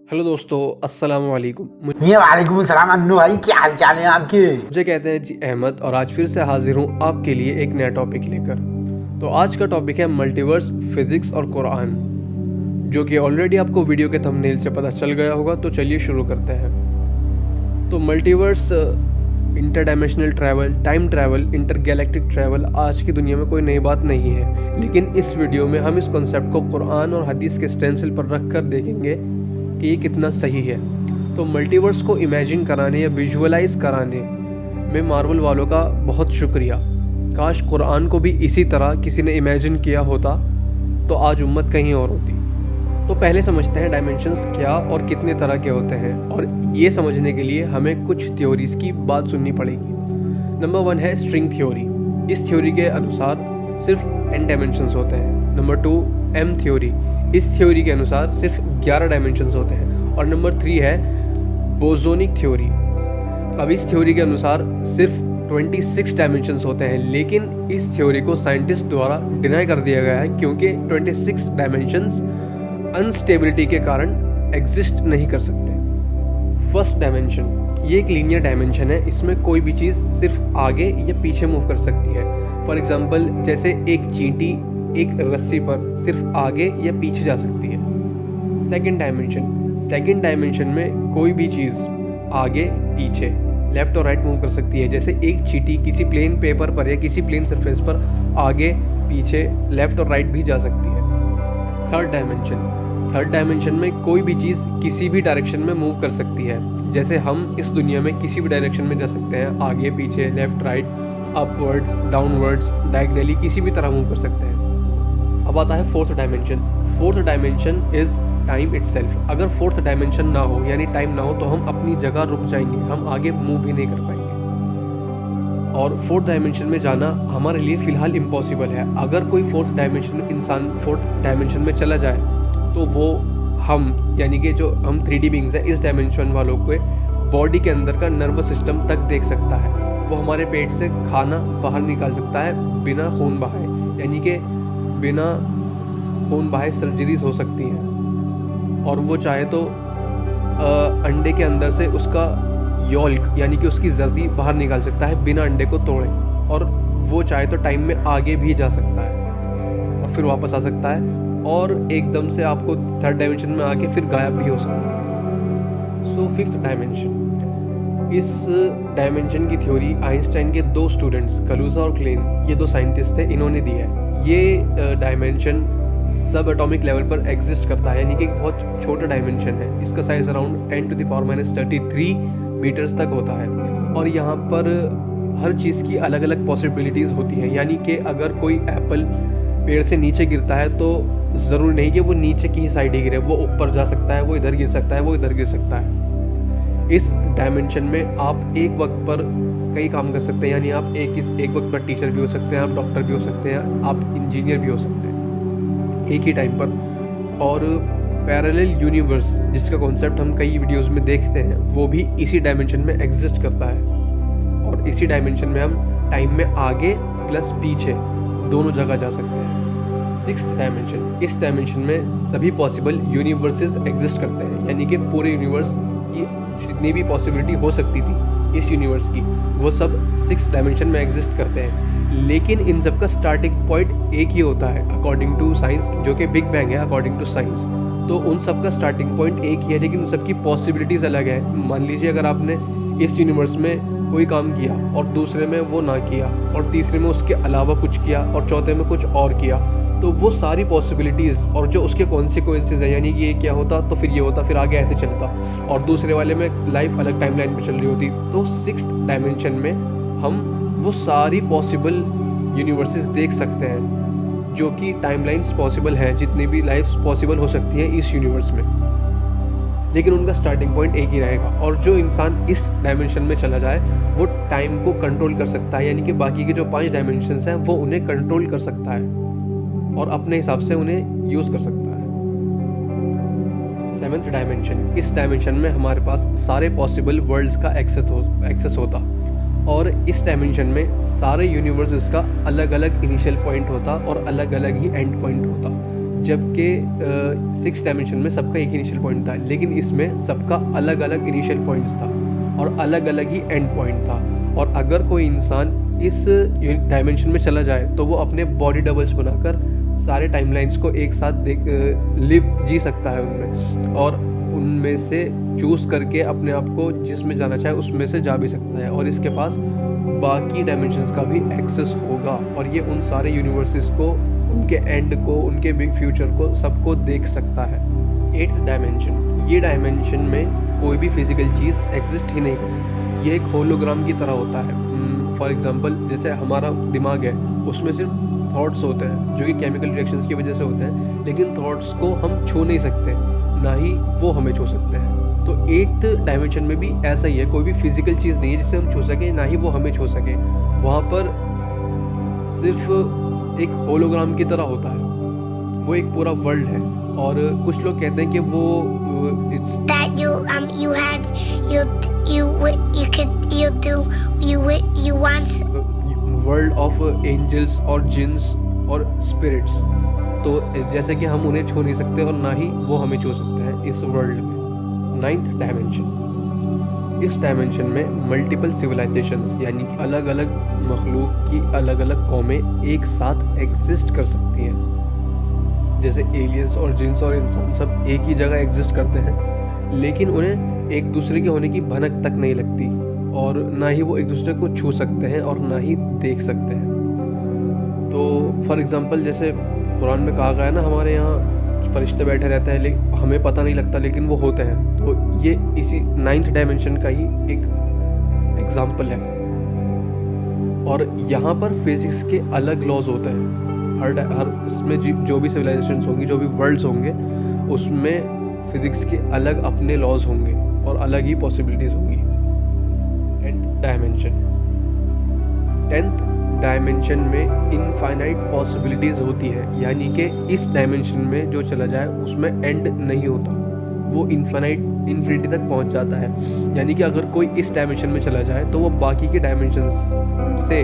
Hello दोस्तों, अस्सलाम वालेकुम। वालेकुम सलाम अन्नू भाई, क्या हाल चाल है आपके। मुझे कहते हैं जी अहमद, और आज फिर से हाजिर हूँ आपके लिए एक नया टॉपिक लेकर। तो आज का टॉपिक है मल्टीवर्स, फिजिक्स और कुरान, जो कि ऑलरेडी आपको वीडियो के थंबनेल से पता चल गया होगा। तो चलिए शुरू करते हैं। तो multiverse, interdimensional travel, time travel, intergalactic travel आज की दुनिया में कोई नई बात नहीं है, लेकिन इस वीडियो में हम इस कॉन्सेप्ट को कुरान और हदीस के स्टेंसिल पर रख कर देखेंगे कि ये कितना सही है। तो मल्टीवर्स को इमेजिन कराने या विजुअलाइज कराने में मार्वल वालों का बहुत शुक्रिया। काश कुरान को भी इसी तरह किसी ने इमेजिन किया होता तो आज उम्मत कहीं और होती। तो पहले समझते हैं डायमेंशंस क्या और कितने तरह के होते हैं, और ये समझने के लिए हमें कुछ थ्योरीज की बात सुननी पड़ेगी। नंबर 1 है स्ट्रिंग थ्योरी। इस थ्योरी के अनुसार सिर्फ 10 डायमेंशंस होते हैं। Number 2 M theory. इस थ्योरी के अनुसार सिर्फ 11 डायमेंशंस होते हैं। और नंबर 3 है बोसोनिक थ्योरी। अब इस थ्योरी के अनुसार सिर्फ 26 डायमेंशंस होते हैं, लेकिन इस थ्योरी को साइंटिस्ट द्वारा डिनाई कर दिया गया है क्योंकि 26 डायमेंशंस अनस्टेबिलिटी के कारण एग्जिस्ट नहीं कर सकते। फर्स्ट डायमेंशन, ये एक लीनियर डायमेंशन है। इसमें कोई भी चीज़ सिर्फ आगे या पीछे मूव कर सकती है। फॉर एग्जांपल, जैसे एक चींटी एक रस्सी पर सिर्फ आगे या पीछे जा सकती है। सेकंड डायमेंशन में कोई भी चीज़ आगे पीछे, लेफ्ट और राइट मूव कर सकती है। जैसे एक चींटी किसी प्लेन पेपर पर या किसी प्लेन सरफेस पर आगे पीछे, लेफ्ट और राइट भी जा सकती है। थर्ड डायमेंशन में कोई भी चीज़ किसी भी डायरेक्शन में मूव कर सकती है। जैसे हम इस दुनिया में किसी भी डायरेक्शन में जा सकते हैं, आगे पीछे, left right, upwards, downwards, diagonally, किसी भी तरह मूव कर सकते हैं। अब आता है fourth dimension is time itself. अगर फोर्थ डायमेंशन ना हो, यानी टाइम ना हो, तो हम अपनी जगह रुक जाएंगे, हम आगे मूव भी नहीं कर पाएंगे। और फोर्थ डायमेंशन में जाना हमारे लिए फ़िलहाल इम्पॉसिबल है। अगर कोई फोर्थ डायमेंशन में चला जाए तो वो हम, यानी कि जो हम 3D बीइंग्स हैं, इस डायमेंशन वालों को बॉडी के अंदर का नर्वस सिस्टम तक देख सकता है। वो हमारे पेट से खाना बाहर निकाल सकता है बिना खून बहाए, यानी कि बिना खून बहाए सर्जरीज हो सकती हैं। और वो चाहे तो अंडे के अंदर से उसका योल्क, यानी कि उसकी जर्दी बाहर निकाल सकता है बिना अंडे को तोड़े। और वो चाहे तो टाइम में आगे भी जा सकता है और फिर वापस आ सकता है, और एकदम से आपको थर्ड डायमेंशन में आके फिर गायब भी हो सकता है। सो फिफ्थ डायमेंशन, इस डायमेंशन की थ्योरी आइंस्टाइन के 2 स्टूडेंट्स कलूजा और क्लेन, ये 2 साइंटिस्ट थे, इन्होंने दी है। ये डायमेंशन सब एटॉमिक लेवल पर एग्जिस्ट करता है, यानी कि एक बहुत छोटा डायमेंशन है। इसका साइज अराउंड 10⁻³ मीटर्स तक होता है। और यहाँ पर हर चीज़ की अलग अलग पॉसिबिलिटीज़ होती हैं, यानी कि अगर कोई एप्पल पेड़ से नीचे गिरता है तो ज़रूरी नहीं कि वो नीचे की ही साइड ही गिरे, वो ऊपर जा सकता है, वो इधर गिर सकता है, वो इधर गिर सकता है। इस डायमेंशन में आप एक वक्त पर कई काम कर सकते हैं, यानी आप एक वक्त पर टीचर भी हो सकते हैं, आप डॉक्टर भी हो सकते हैं, आप इंजीनियर भी हो सकते हैं एक ही टाइम पर। और पैरेलल यूनिवर्स, जिसका कॉन्सेप्ट हम कई वीडियोस में देखते हैं, वो भी इसी डायमेंशन में एग्जिस्ट करता है। और इसी डायमेंशन में हम टाइम में आगे प्लस पीछे दोनों जगह जा सकते हैं। सिक्स्थ डायमेंशन, इस डायमेंशन में सभी पॉसिबल यूनिवर्सेस एग्जिस्ट करते हैं, यानी कि पूरे यूनिवर्स की जितनी भी पॉसिबिलिटी हो सकती थी इस यूनिवर्स की, वो सब 6th डायमेंशन में एग्जिस्ट करते हैं। लेकिन इन सब का स्टार्टिंग पॉइंट एक ही होता है अकॉर्डिंग टू साइंस, जो कि बिग बैंग है अकॉर्डिंग टू साइंस। तो उन सब का स्टार्टिंग पॉइंट एक ही है, लेकिन उन सब की पॉसिबिलिटीज़ अलग है। मान लीजिए अगर आपने इस यूनिवर्स में कोई काम किया और दूसरे में वो ना किया, और तीसरे में उसके अलावा कुछ किया, और चौथे में कुछ और किया, तो वो सारी पॉसिबिलिटीज़ और जो उसके कॉन्सिक्वेंसेज हैं, यानी कि ये क्या होता तो फिर ये होता, फिर आगे ऐसे चलता, और दूसरे वाले में लाइफ अलग टाइमलाइन पे चल रही होती। तो 6th डायमेंशन में हम वो सारी पॉसिबल यूनिवर्सेस देख सकते हैं, जो कि टाइमलाइंस पॉसिबल हैं, जितनी भी लाइफ्स पॉसिबल हो सकती हैं इस यूनिवर्स में, लेकिन उनका स्टार्टिंग पॉइंट एक ही रहेगा। और जो इंसान इस डायमेंशन में चला जाए वो टाइम को कंट्रोल कर सकता है, यानी कि बाकी के जो 5 डायमेंशंस हैं वो उन्हें कंट्रोल कर सकता है और अपने हिसाब से उन्हें यूज़ कर सकता है। 7th डायमेंशन, इस डायमेंशन में हमारे पास सारे पॉसिबल वर्ल्ड्स का एक्सेस होता, और इस डायमेंशन में सारे यूनिवर्सेस का अलग अलग इनिशियल पॉइंट होता और अलग अलग ही एंड पॉइंट होता। जबकि 6 डायमेंशन में सबका एक इनिशियल पॉइंट था, लेकिन इसमें सबका अलग अलग इनिशियल पॉइंट्स था और अलग अलग ही एंड पॉइंट था। और अगर कोई इंसान इस डायमेंशन में चला जाए तो वो अपने बॉडी डबल्स बनाकर सारे टाइमलाइंस को एक साथ जी सकता है उनमें, और उनमें से चूज़ करके अपने आप को जिसमें जाना चाहे उसमें से जा भी सकता है, और इसके पास बाकी डायमेंशंस का भी एक्सेस होगा, और ये उन सारे यूनिवर्सेस को, उनके एंड को, उनके बिग फ्यूचर को, सबको देख सकता है। 8th डायमेंशन, ये डायमेंशन में कोई भी फिजिकल चीज़ एग्जिस्ट ही नहीं करती। ये एक होलोग्राम की तरह होता है। फॉर एग्जांपल, जैसे हमारा दिमाग है, उसमें सिर्फ थॉट्स होते हैं जो कि केमिकल रिएक्शंस की वजह से होते हैं, लेकिन थॉट्स को हम छू नहीं सकते, ना ही वो हमें छू सकते हैं। तो 8th डायमेंशन में भी ऐसा ही है, कोई भी फिजिकल चीज़ नहीं है जिससे हम छू सकें, ना ही वो हमें छू सके। वहाँ पर सिर्फ एक होलोग्राम की तरह होता है, वो एक पूरा वर्ल्ड है। और कुछ लोग कहते हैं कि वो that you once world of angels और जिन्स और स्पिरिट्स, तो जैसे कि हम उन्हें छू नहीं सकते और ना ही वो हमें छू सकते हैं इस वर्ल्ड में। 9th डायमेंशन, इस डायमेंशन में मल्टीपल सिविलाइजेशंस यानी कि अलग अलग मखलूक की अलग अलग कौमें एक साथ एग्जिस्ट कर सकती हैं। जैसे एलियंस और जिन्स और इंसान सब एक ही जगह एग्जिस्ट करते हैं, लेकिन उन्हें एक दूसरे के होने की भनक तक नहीं लगती, और ना ही वो एक दूसरे को छू सकते हैं और ना ही देख सकते हैं। तो फॉर एग्जांपल, जैसे कुरान में कहा गया है ना, हमारे यहाँ फरिश्ते बैठे रहते हैं, लेकिन हमें पता नहीं लगता, लेकिन वो होते हैं। तो ये इसी 9th डायमेंशन का ही एक एग्जाम्पल है। और यहाँ पर फिजिक्स के अलग लॉज होते हैं। हर इसमें जो भी सिविलाइजेशंस होंगी, जो भी वर्ल्ड्स होंगे, उसमें फिजिक्स के अलग अपने लॉज होंगे और अलग ही पॉसिबिलिटीज़ होंगी। 10th डायमेंशन, 10th डायमेंशन में इनफाइनाइट पॉसिबिलिटीज़ होती है, यानी कि इस डायमेंशन में जो चला जाए उसमें एंड नहीं होता, वो इन्फिनिटी तक पहुंच जाता है। यानी कि अगर कोई इस डायमेंशन में चला जाए तो वो बाकी के डायमेंशंस से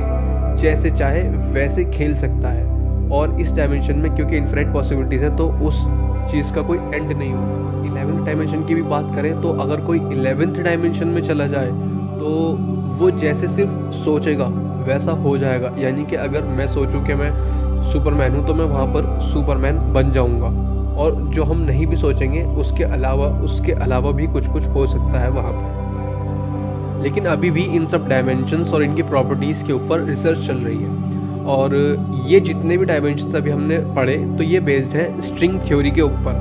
जैसे चाहे वैसे खेल सकता है, और इस डायमेंशन में क्योंकि इन्फिनिट पॉसिबिलिटीज़ है तो उस चीज़ का कोई एंड नहीं होगा। 11th डायमेंशन की भी बात करें तो अगर कोई 11th डायमेंशन में चला जाए तो वो जैसे सिर्फ सोचेगा वैसा हो जाएगा। यानी कि अगर मैं सोचूं कि मैं सुपरमैन हूं तो मैं वहां पर सुपरमैन बन जाऊंगा, और जो हम नहीं भी सोचेंगे उसके अलावा भी कुछ हो सकता है वहां पर। लेकिन अभी भी इन सब डायमेंशंस और इनकी प्रॉपर्टीज़ के ऊपर रिसर्च चल रही है, और ये जितने भी डायमेंशंस अभी हमने पढ़े तो ये बेस्ड है स्ट्रिंग थ्योरी के ऊपर।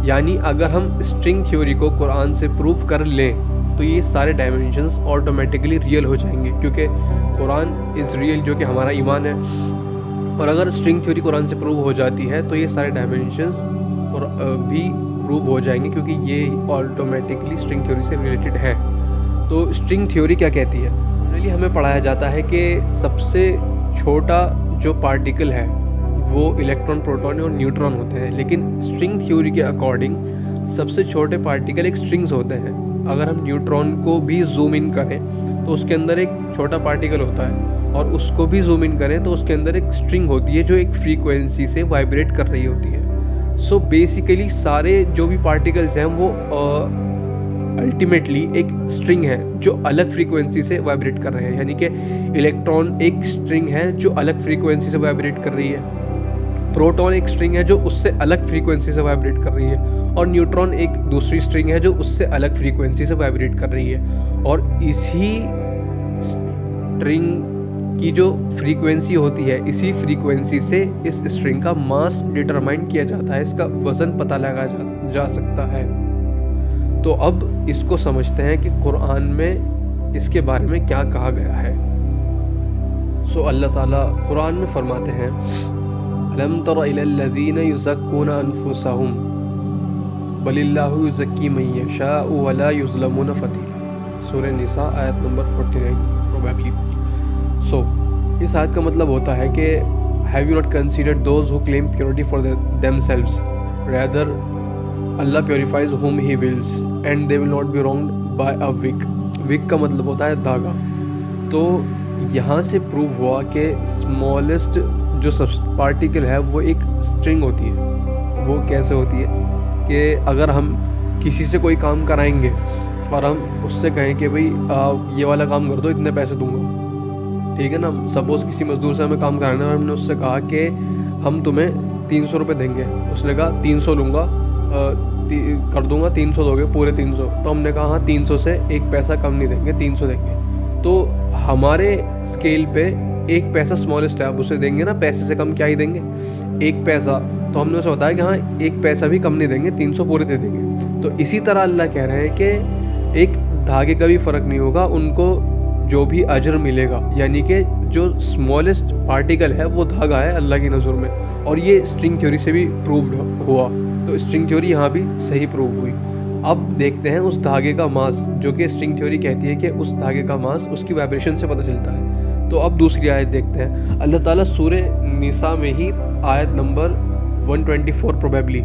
यानी अगर हम स्ट्रिंग थ्योरी को कुरान से प्रूव कर लें तो ये सारे डायमेंशंस ऑटोमेटिकली रियल हो जाएंगे, क्योंकि कुरान इज़ रियल, जो कि हमारा ईमान है। और अगर स्ट्रिंग थ्योरी कुरान से प्रूव हो जाती है तो ये सारे डायमेंशंस भी प्रूव हो जाएंगे, क्योंकि ये ऑटोमेटिकली स्ट्रिंग थ्योरी से रिलेटेड है। तो स्ट्रिंग थ्योरी क्या कहती है? जनरली हमें पढ़ाया जाता है कि सबसे छोटा जो पार्टिकल है वो इलेक्ट्रॉन, प्रोटॉन और न्यूट्रॉन होते हैं, लेकिन स्ट्रिंग थ्योरी के अकॉर्डिंग सबसे छोटे पार्टिकल एक स्ट्रिंग्स होते हैं। अगर हम न्यूट्रॉन को भी जूम इन करें तो उसके अंदर एक छोटा पार्टिकल होता है, और उसको भी जूम इन करें तो उसके अंदर एक स्ट्रिंग होती है जो एक फ्रीक्वेंसी से वाइब्रेट कर रही होती है। सो बेसिकली सारे जो भी पार्टिकल्स हैं वो अल्टीमेटली एक स्ट्रिंग है जो अलग फ्रीक्वेंसी से वाइब्रेट कर रहे हैं। यानी कि इलेक्ट्रॉन एक स्ट्रिंग है जो अलग फ्रीक्वेंसी से वाइब्रेट कर रही है, प्रोटॉन एक स्ट्रिंग है जो उससे अलग फ्रीक्वेंसी से वाइब्रेट कर रही है, और न्यूट्रॉन एक दूसरी स्ट्रिंग है जो उससे अलग फ्रीक्वेंसी से वाइब्रेट कर रही है। और इसी स्ट्रिंग की जो फ्रीक्वेंसी होती है, इसी फ्रीक्वेंसी से इस स्ट्रिंग का मास डिटरमाइन किया जाता है, इसका वज़न पता लगाया जा सकता है। तो अब इसको समझते हैं कि कुरान में इसके बारे में क्या कहा गया है। सो अल्लाह ताला कुरान में फरमाते हैं, अलम तरा इलल लज़ीना युज़क्कूना अनफुसहुम बलिल्लाहु युज़क्की मन यशाअ वला युज़लमूना फतीला। सूरह निसा आयत नंबर 49 प्रोबेबली। सो इस आयत का मतलब होता है कि have you not considered those who claim purity for themselves, rather Allah purifiers whom he wills and they will not be wronged by a wick। Wick का मतलब होता है धागा। तो यहाँ से प्रूव हुआ कि स्मॉलेस्ट जो पार्टिकल है वो एक स्ट्रिंग होती है। वो कैसे होती है कि अगर हम किसी से कोई काम कराएंगे और हम उससे कहें कि भाई ये वाला काम कर दो, इतने पैसे दूंगा, ठीक है ना। सपोज किसी मजदूर से हमें काम कराना है और हमने उससे कहा कि हम तुम्हें 300 रुपये देंगे, उसने कहा 300 लूँगा, कर दूंगा, 300 दोगे पूरे 300। तो हमने कहा हाँ 300 से एक पैसा कम नहीं देंगे, 300 देंगे। तो हमारे स्केल पे एक पैसा स्मॉलेस्ट है, आप उसे देंगे ना, पैसे से कम क्या ही देंगे, एक पैसा। तो हमने उसे बताया कि हाँ एक पैसा भी कम नहीं देंगे, 300 पूरे दे देंगे। तो इसी तरह अल्लाह कह रहे हैं कि एक धागे का भी फ़र्क नहीं होगा, उनको जो भी अजर मिलेगा, यानी कि जो स्मॉलेस्ट पार्टिकल है वो धागा है अल्लाह की नज़र में। और ये स्ट्रिंग थ्योरी से भी प्रूव्ड हुआ, तो स्ट्रिंग थ्योरी यहाँ भी सही प्रूव हुई। अब देखते हैं उस धागे का मास, जो कि स्ट्रिंग थ्योरी कहती है कि उस धागे का मास उसकी वाइब्रेशन से पता चलता है। तो अब दूसरी आयत देखते हैं। अल्लाह ताला सूरे निसा में ही आयत नंबर 124 प्रोबेबली,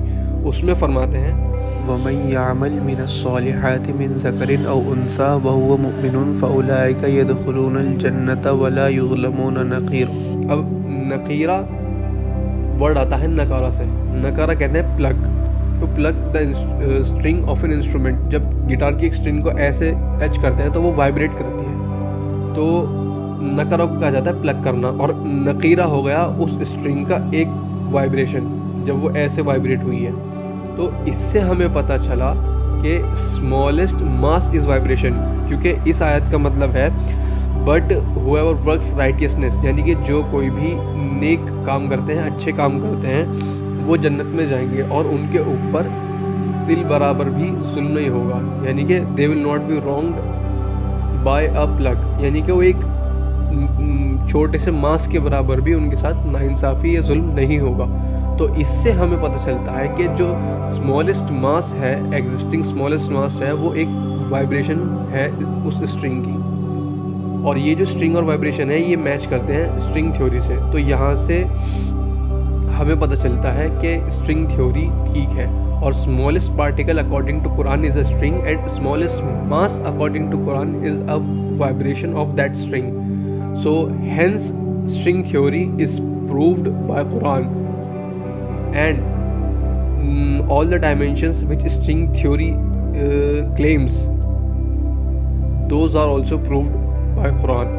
उसमें फरमाते हैं वमन यामल मिनस्सॉलिहाति मिन ज़करिन औ उन्सा वहुव मुमिनुन फ़उलाइका यदखुलूनल जन्नता वला युज़लमून नक़ीरा। अब नक़ीरा वर्ड आता है नकारा से। नकारा कहते हैं प्लग। तो plug the string of an instrument, जब गिटार की एक स्ट्रिंग को ऐसे टच करते हैं तो वो वाइब्रेट करती है, तो नकारा को कहा जाता है प्लग करना। और नक़ीरा हो गया उस स्ट्रिंग का एक वाइब्रेशन, जब वो ऐसे वाइब्रेट हुई है। तो इससे हमें पता चला कि स्मॉलेस्ट मास इज़ वाइब्रेशन, क्योंकि इस आयत का मतलब है बट हुएवर वर्क्स राइटियसनेस, यानी कि जो कोई भी नेक काम करते हैं, अच्छे काम करते हैं, वो जन्नत में जाएंगे और उनके ऊपर तिल बराबर भी जुल्म नहीं होगा, यानी कि they will not be wronged by a plug, यानी कि वो एक छोटे से मास के बराबर भी उनके साथ नाइंसाफ़ी या जुल्म नहीं होगा। तो इससे हमें पता चलता है कि जो स्मॉलेस्ट मास है, एग्जिस्टिंग स्मॉलेस्ट मास है, वो एक वाइब्रेशन है उस स्ट्रिंग की। और ये जो स्ट्रिंग और वाइब्रेशन है ये मैच करते हैं स्ट्रिंग थ्योरी से। तो यहाँ से हमें पता चलता है कि स्ट्रिंग थ्योरी ठीक है। और smallest particle according to Quran is a string and smallest mass according to Quran is a vibration of that string. So hence string theory is proved by Quran and all the dimensions which string theory claims, those are also proved by Quran.